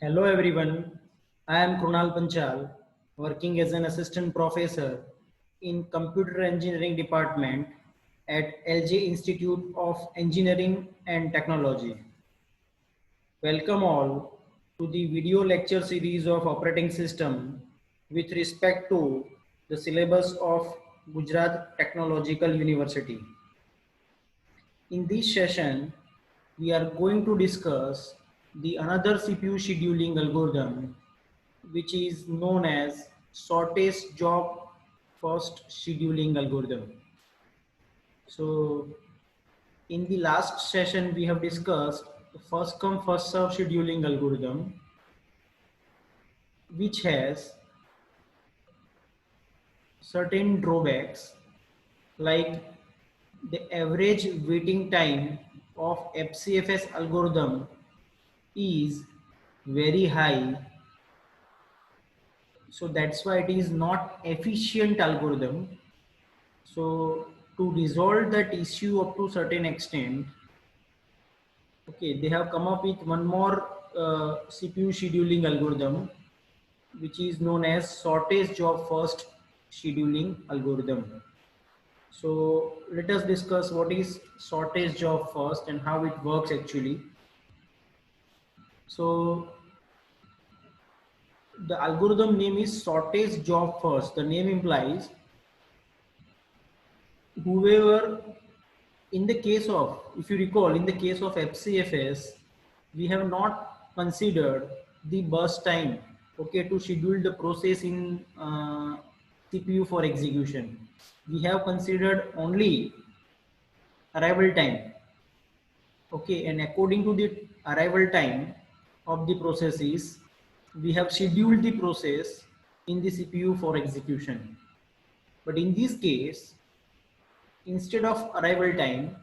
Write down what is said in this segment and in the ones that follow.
Hello everyone, I am Krunal Panchal, working as an assistant professor in Computer Engineering Department at LJ Institute of Engineering and Technology. Welcome all to the video lecture series of operating system with respect to the syllabus of Gujarat Technological University. In this session, we are going to discuss the another CPU scheduling algorithm which is known as shortest job first scheduling algorithm. So in the last session we have discussed the first come first serve scheduling algorithm, which has certain drawbacks like the average waiting time of FCFS algorithm is very high, so that's why it is not efficient algorithm. So to resolve that issue up to certain extent, okay, they have come up with one more CPU scheduling algorithm, which is known as shortest job first scheduling algorithm. So let us discuss what is shortest job first and how it works actually. So the algorithm name is shortest job first. The name implies whoever, in the case of, if you recall, in the case of FCFS, we have not considered the burst time, okay, to schedule the process in CPU for execution. We have considered only arrival time, okay, and according to the arrival time of the processes, we have scheduled the process in the CPU for execution. But in this case, instead of arrival time,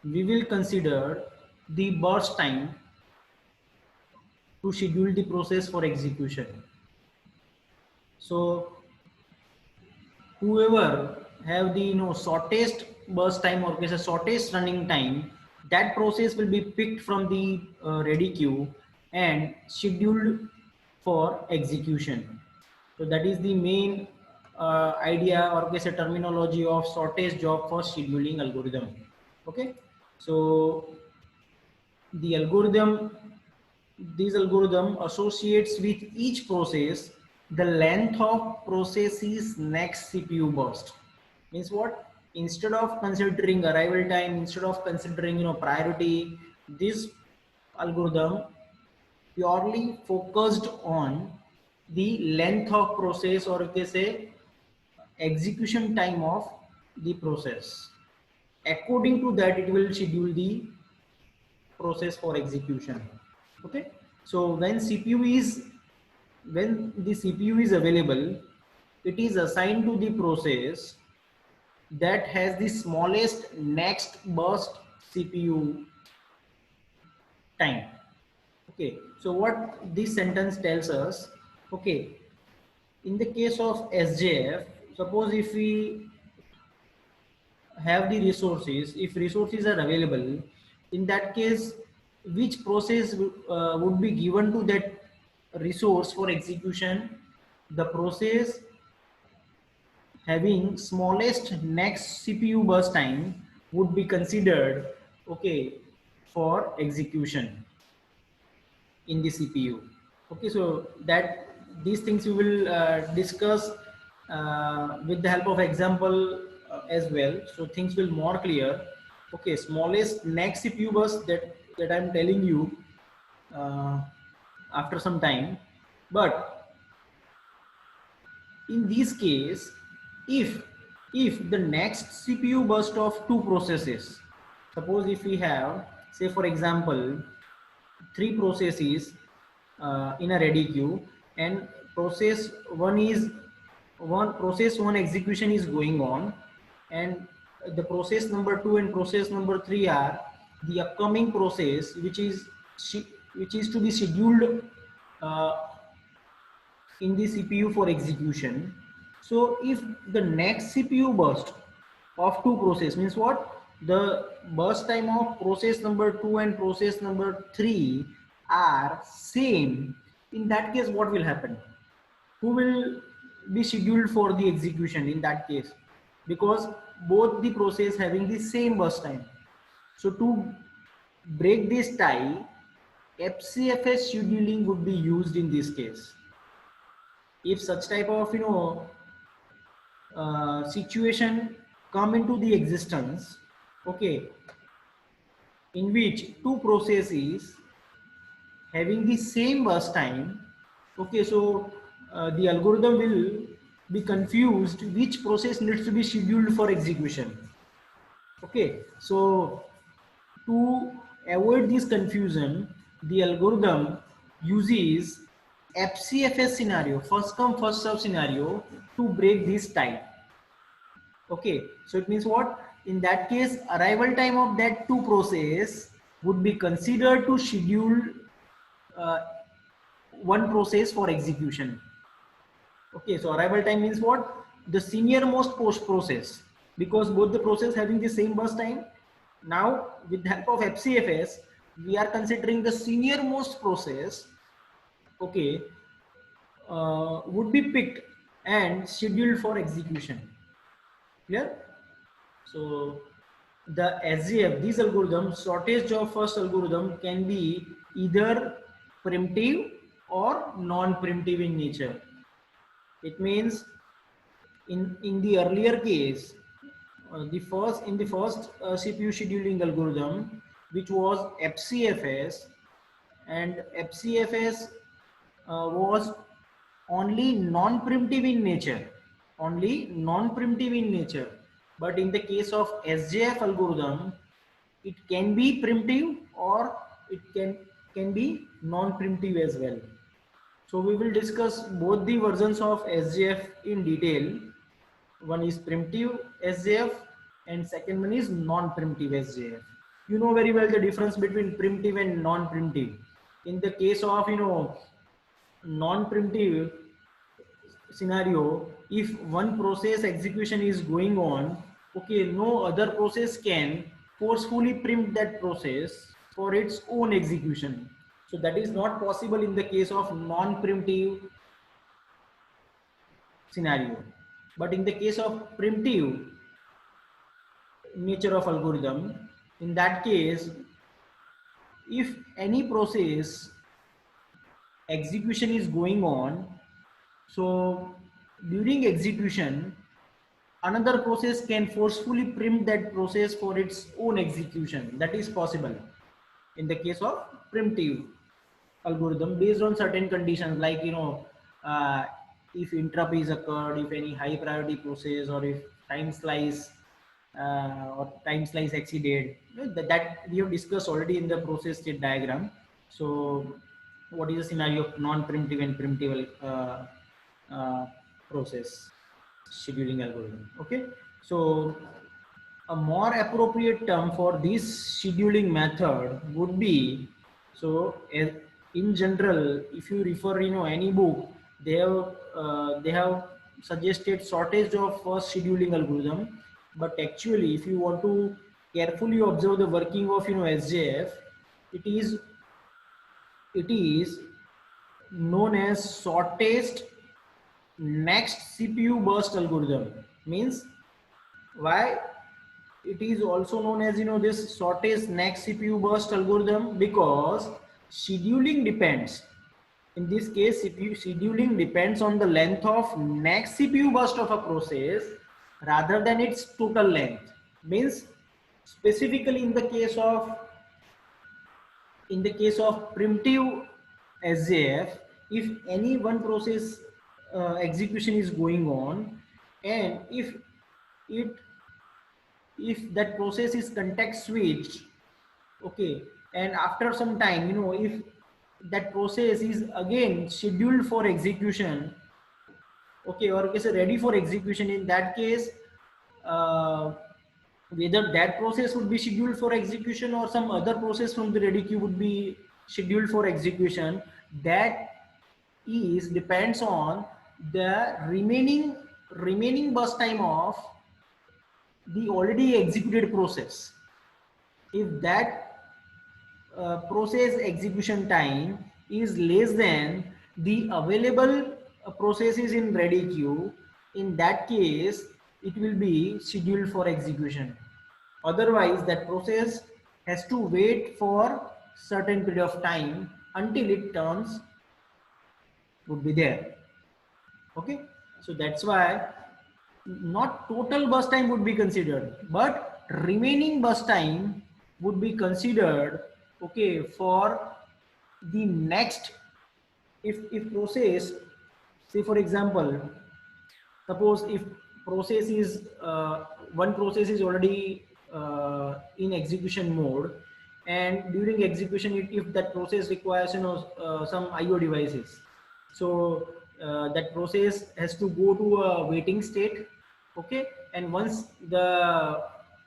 we will consider the burst time to schedule the process for execution. So whoever have the shortest burst time or shortest running time, that process will be picked from the ready queue and scheduled for execution. So that is the main idea or terminology of shortest job for scheduling algorithm. Okay, so the algorithm, this algorithm associates with each process the length of process's next CPU burst. Means what? Instead of considering arrival time, instead of considering priority, this algorithm purely focused on the length of process, or you can say execution time of the process. According to that, it will schedule the process for execution. Okay, so when the CPU is available, it is assigned to the process that has the smallest next burst CPU time. Okay, so what this sentence tells us, okay, in the case of SJF, suppose if we have the resources, if resources are available, in that case, which process would be given to that resource for execution? The process having smallest next CPU burst time would be considered, okay, for execution in the CPU. Okay, so that these things we will discuss with the help of example as well, so things will more clear. Okay, smallest next CPU burst that I'm telling you uh, after some time. But in this case, if the next CPU burst of two processes, suppose if we have, say for example, three processes in a ready queue, and process one execution is going on, and the process number 2 and process number 3 are the upcoming process which is to be scheduled uh, in the CPU for execution. So if the next CPU burst of two process, means what? The burst time of process number 2 and process number 3 are same. in that case what will happen? Who will be scheduled for the execution in that case? Because both the process having the same burst time. So to break this tie, FCFS scheduling would be used in this case. If such type of situation come into the existence, okay, in which two processes having the same burst time, okay, so the algorithm will be confused which process needs to be scheduled for execution. Okay, so to avoid this confusion, the algorithm uses FCFS scenario, first come first serve scenario, to break this tie. Okay, so it means what? In that case, arrival time of that two process would be considered to schedule uh, one process for execution. Okay, so arrival time means what? The senior most post process, because both the process having the same burst time. Now, with the help of FCFS, we are considering the senior most process. Okay, would be picked and scheduled for execution. Clear? So the SGF, these algorithms, shortest job first algorithm can be either primitive or non-primitive in nature. It means in the earlier case, the first CPU scheduling algorithm, which was FCFS, and FCFS was only non-primitive in nature, only non-primitive in nature. But in the case of SJF algorithm, it can be primitive or it can be non-primitive as well. So we will discuss both the versions of SJF in detail. One is primitive SJF and second one is non-primitive SJF. You know very well the difference between primitive and non-primitive. In the case of non-primitive scenario, if one process execution is going on, okay, no other process can forcefully print that process for its own execution. So that is not possible in the case of non-primitive scenario. But in the case of primitive nature of algorithm, in that case, if any process execution is going on, so during execution, another process can forcefully print that process for its own execution. That is possible in the case of primitive algorithm based on certain conditions, like uh, if interrupt is occurred, if any high priority process, or if time slice exceeded. That we have discussed already in the process state diagram. So what is the scenario of non-primitive and primitive uh, process scheduling algorithm? Okay, so a more appropriate term for this scheduling method would be, so in general, if you refer any book, they have suggested shortage of first scheduling algorithm. But actually, if you want to carefully observe the working of SJF, it is it is known as shortest next CPU burst algorithm. Means why it is also known as this shortest next CPU burst algorithm? Because scheduling depends, in this case CPU scheduling depends on the length of next CPU burst of a process rather than its total length. Means specifically in the case of primitive SJF, if any one process execution is going on, and it if that process is context switched, okay, and after some time, if that process is again scheduled for execution, okay, or is ready for execution, in that case, uh, whether that process would be scheduled for execution or some other process from the ready queue would be scheduled for execution, that is depends on the remaining burst time of the already executed process. If that process execution time is less than the available processes in ready queue, in that case it will be scheduled for execution. Otherwise that process has to wait for certain period of time until it turns would be there. Okay, so that's why not total bus time would be considered, but remaining bus time would be considered, okay, for the next. If process, say for example, suppose if process is one process is already in execution mode, and during execution if that process requires some IO devices, so that process has to go to a waiting state. Okay, and once the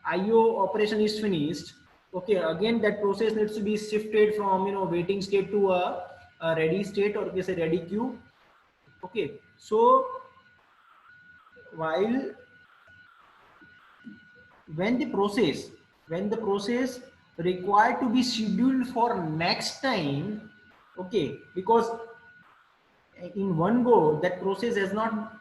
IO operation is finished, okay, again that process needs to be shifted from waiting state to a ready state, or say ready queue. Okay, so while when the process required to be scheduled for next time, okay, because in one go that process has not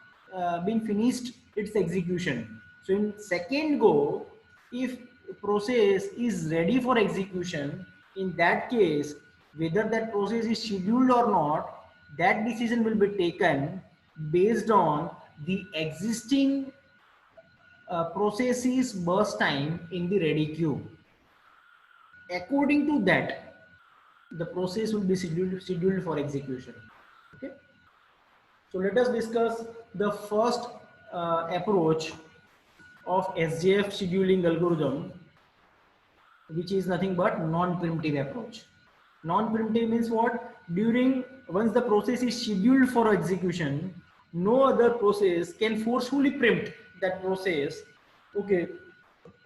been finished its execution. So in second go, if process is ready for execution, in that case whether that process is scheduled or not, that decision will be taken based on the existing processes burst time in the ready queue. According to that, the process will be scheduled for execution. Okay, so let us discuss the first approach of SJF scheduling algorithm, which is nothing but non-preemptive approach. Non-preemptive means what? During once the process is scheduled for execution, no other process can forcefully preempt that process, okay,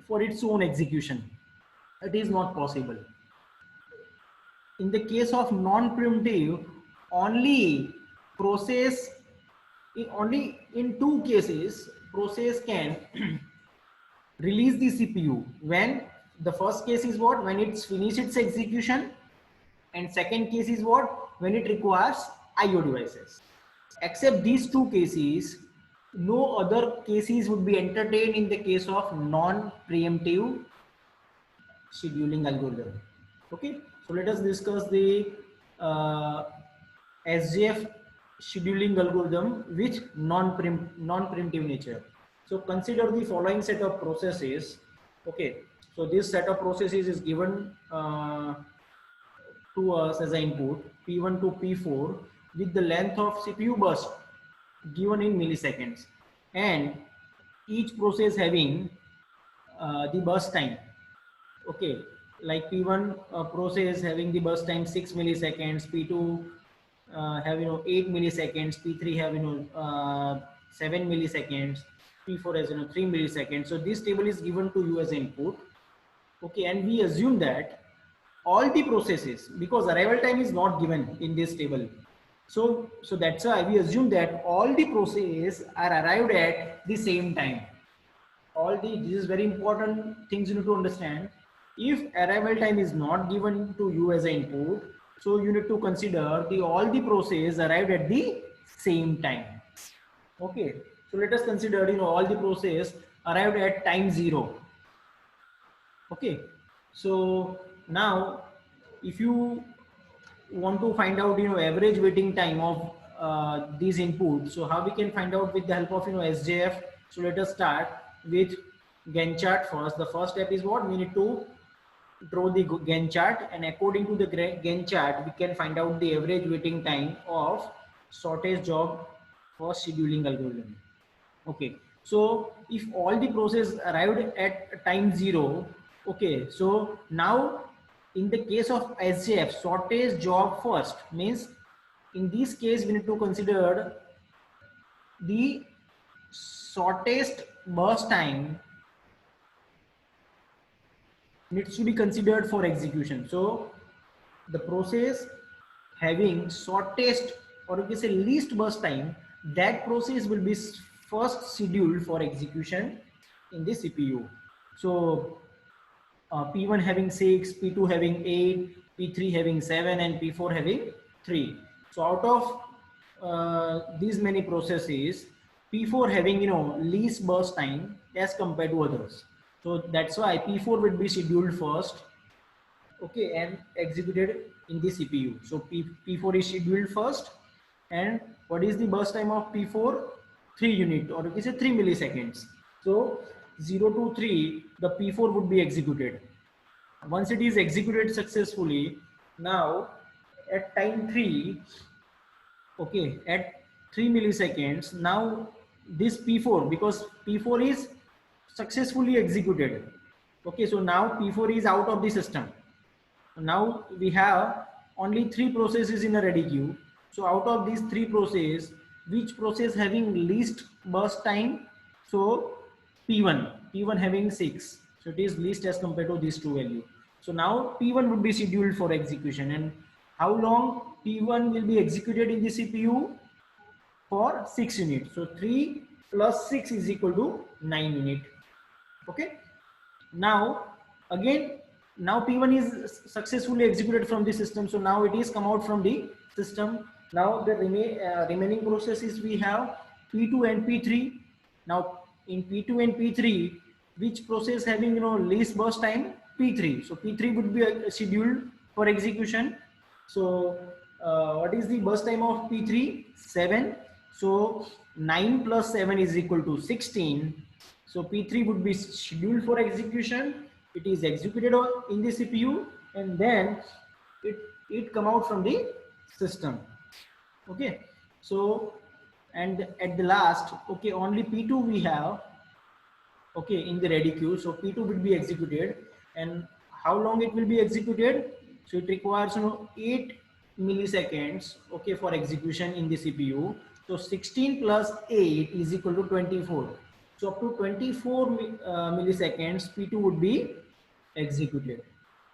for its own execution. It is not possible. In the case of non-preemptive, only process, only in two cases process can release the CPU. When the first case is what? When it's finished its execution, and second case is what? When it requires IO devices. Except these two cases, no other cases would be entertained in the case of non-preemptive scheduling algorithm. Okay, so let us discuss the SJF scheduling algorithm with non-preemptive nature. So consider the following set of processes. Okay, so this set of processes is given to us as an input P1 to P4 with the length of CPU burst given in milliseconds, and each process having the burst time. Okay, like P1 process having the burst time 6 milliseconds, P2 have 8 milliseconds, P3 have 7 milliseconds, P4 has 3 milliseconds. So this table is given to you as input. Okay, and we assume that all the processes, because arrival time is not given in this table, so that's why we assume that all the processes are arrived at the same time. This is very important things you need to understand. If arrival time is not given to you as an input, so you need to consider the all the process arrived at the same time. Okay, so let us consider all the process arrived at time 0. Okay, so now if you want to find out average waiting time of these inputs, so how we can find out with the help of SJF. So let us start with Gantt chart first. The first step is what? We need to draw the Gantt chart, and according to the Gantt chart we can find out the average waiting time of shortest job for scheduling algorithm. Okay, so if all the process arrived at time 0, okay, so now in the case of SJF, shortest job first means in this case we need to consider the shortest burst time needs to be considered for execution. So the process having shortest, or you can say least burst time, that process will be first scheduled for execution in the CPU. So P1 having 6, P2 having 8, P3 having 7, and P4 having 3. So out of these many processes, P4 having, least burst time as compared to others. So that's why P4 will be scheduled first, okay, and executed in the CPU. So P4 is scheduled first, and what is the burst time of P4? 3 unit, or you can say 3 milliseconds. So 0 to 3, the P4 would be executed. Once it is executed successfully, now at time 3, okay, at 3 milliseconds, now this P4, because P4 is successfully executed, okay, so now P4 is out of the system. Now we have only 3 processes in a ready queue. So out of these 3 processes, which process having least burst time? So P1 having 6. So it is least as compared to these two values. So now P1 would be scheduled for execution. And how long P1 will be executed in the CPU? For 6 units. So 3 plus 6 is equal to 9 units. Okay. Now again, now P1 is successfully executed from the system. So now it is come out from the system. Now the remaining processes we have P2 and P3. Now in P2 and P3, which process having least burst time? P3. So P3 would be scheduled for execution. So what is the burst time of P3? 7. So 9 plus 7 is equal to 16. So P3 would be scheduled for execution. It is executed in the CPU, and then it come out from the system. Okay. So, and at the last, okay, only P2 we have, okay, in the ready queue. So P2 will be executed, and how long it will be executed? So it requires 8 milliseconds, okay, for execution in the CPU. So 16 plus 8 is equal to 24. So up to 24 milliseconds P2 would be executed.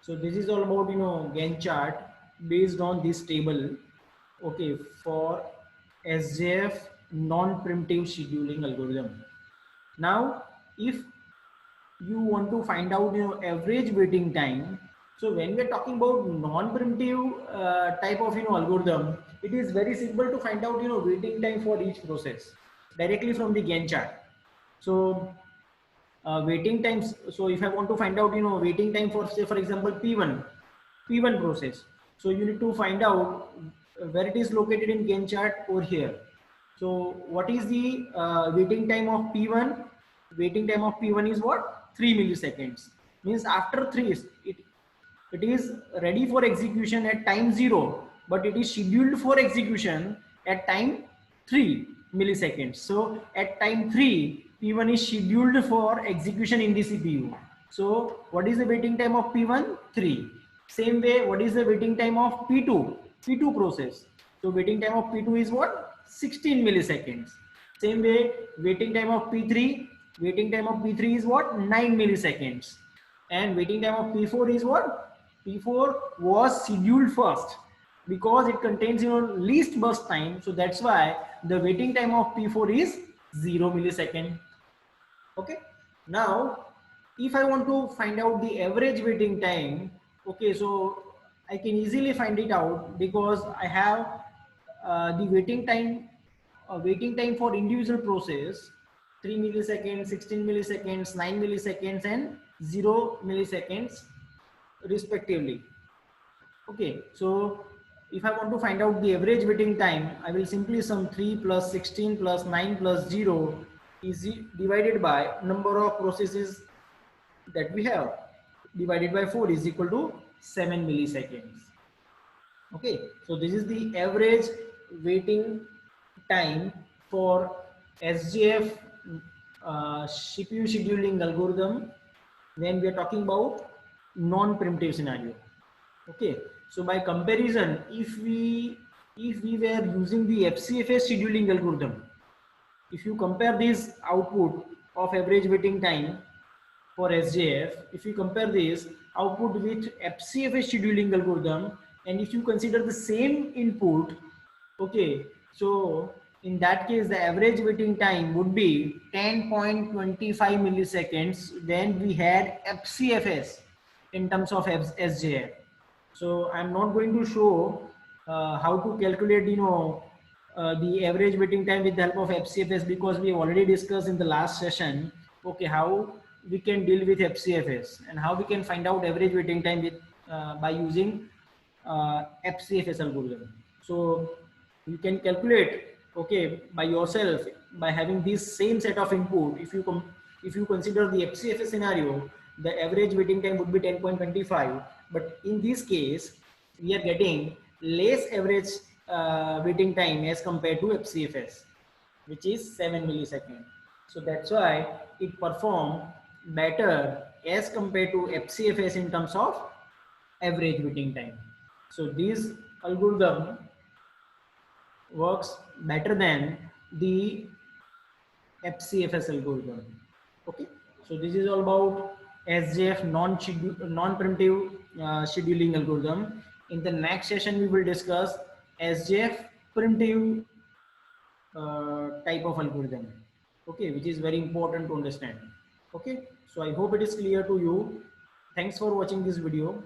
So this is all about Gantt chart based on this table, okay, for SJF non-preemptive scheduling algorithm. Now if you want to find out average waiting time, so when we are talking about non-preemptive type of algorithm, it is very simple to find out waiting time for each process directly from the Gantt chart. So waiting times, so if I want to find out waiting time for, say for example, P1 process, so you need to find out where it is located in Gantt chart over here. So what is the waiting time of P1? Waiting time of P1 is what? 3 milliseconds. Means after 3, it is ready for execution at time 0, but it is scheduled for execution at time 3 milliseconds. So at time 3, P1 is scheduled for execution in the CPU. So what is the waiting time of P1? 3. Same way, what is the waiting time of P2? P2 process. So waiting time of P2 is what? 16 milliseconds. Same way, waiting time of P3. Waiting time of P3 is what? 9 milliseconds. And waiting time of P4 is what? P4 was scheduled first because it contains least burst time. So that's why the waiting time of P4 is 0 millisecond. Okay. Now, if I want to find out the average waiting time, okay, so I can easily find it out because I have the waiting time for individual process, 3 milliseconds, 16 milliseconds, 9 milliseconds, and 0 milliseconds respectively. Okay, so if I want to find out the average waiting time, I will simply sum 3 plus 16 plus 9 plus 0 is divided by number of processes that we have, divided by 4 is equal to 7 milliseconds. Okay, so this is the average waiting time for SJF CPU scheduling algorithm when we are talking about non-preemptive scenario. Okay, so by comparison, if we were using the FCFS scheduling algorithm, if you compare this output of average waiting time for SJF, if you compare this output with FCFS scheduling algorithm, and if you consider the same input, okay, so in that case the average waiting time would be 10.25 milliseconds when we had FCFS in terms of SJF. So I'm not going to show how to calculate the average waiting time with the help of FCFS, because we have already discussed in the last session, okay, how we can deal with FCFS and how we can find out average waiting time with by using FCFS algorithm. So you can calculate, okay, by yourself by having this same set of input. If you consider the FCFS scenario, the average waiting time would be 10.25, but in this case we are getting less average waiting time as compared to FCFS, which is 7 milliseconds. So that's why it performed better as compared to FCFS in terms of average waiting time. So this algorithm works better than the FCFS algorithm. Okay, so this is all about SJF non-preemptive scheduling algorithm. In the next session, we will discuss SJF preemptive type of algorithm. Okay, which is very important to understand. Okay, so I hope it is clear to you. Thanks for watching this video.